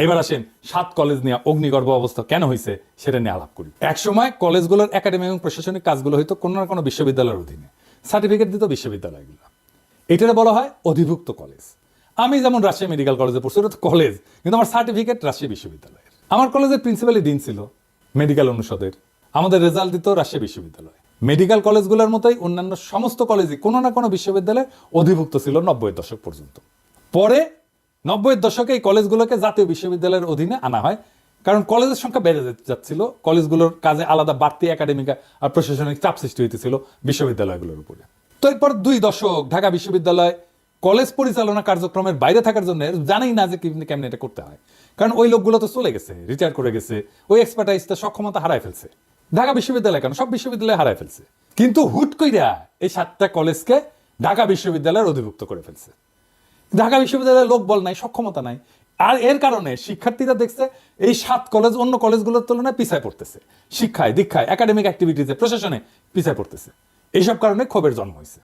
এবার আসেন 7 কলেজ নিয়ে অগ্নিগর্ভ অবস্থা কেন হয়েছে সেটা নিয়ে আলাপ করি। একসময় কলেজগুলোর একাডেমিক এবং প্রশাসনিক কাজগুলো হয়তো কোনো না কোনো বিশ্ববিদ্যালয়ের অধীনে, সার্টিফিকেট দিত বিশ্ববিদ্যালয়গুলো। এটারে বলা হয় অধিভুক্ত কলেজ। আমি যেমন রাজশাহী মেডিকেল কলেজে পড়ছি, ওটা তো কলেজ, কিন্তু আমার সার্টিফিকেট রাজশাহী বিশ্ববিদ্যালয়ের। আমার কলেজের প্রিন্সিপালই ডিন ছিল মেডিকেল অনুষদের। আমাদের রেজাল্ট দিত রাজশাহী বিশ্ববিদ্যালয়। মেডিকেল কলেজগুলোর মতোই অন্যান্য সমস্ত কলেজই কোনো না কোনো বিশ্ববিদ্যালয়ে অধিভুক্ত ছিল 90-এর দশক পর্যন্ত। পরে 90-এর দশকে এই কলেজগুলোকে জাতীয় বিশ্ববিদ্যালয়ের অধীনে আনা হয়, কারণ কলেজের সংখ্যা বেড়ে যাচ্ছিল, কলেজগুলোর কাজে আলাদা বাড়তি একাডেমিক আর প্রশাসনিক চাপ সৃষ্টি হইতেছিল বিশ্ববিদ্যালয়গুলোর উপরে। তো এরপর 2 দশক ঢাকা বিশ্ববিদ্যালয় কলেজ পরিচালনা কার্যক্রমের বাইরে থাকার জন্য জানেই না যে কেমনি এটা করতে হয়, কারণ ওই লোকগুলো তো চলে গেছে, রিটায়ার করে গেছে, ওই এক্সপার্টাইজটা সক্ষমতা হারায় ফেলছে। ঢাকা বিশ্ববিদ্যালয় কেন, সব বিশ্ববিদ্যালয় হারায় ফেলছে, কিন্তু হুট কইরা এই 7টা কলেজকে ঢাকা বিশ্ববিদ্যালয়ের অধিভুক্ত করে ফেলছে। ঢাকা বিশ্ববিদ্যালয়ের লোক বল নাই, সক্ষমতা নাই, আর এর কারণে শিক্ষার্থীরা দেখছে এই 7 কলেজ অন্য কলেজগুলোর তুলনায় পিছায় পড়তেছে, শিক্ষায়, দীক্ষায়, একাডেমিক অ্যাক্টিভিটিসে, প্রশাসনে পিছায় পড়তেছে। এইসব কারণে ক্ষোভের জন্ম হয়েছে।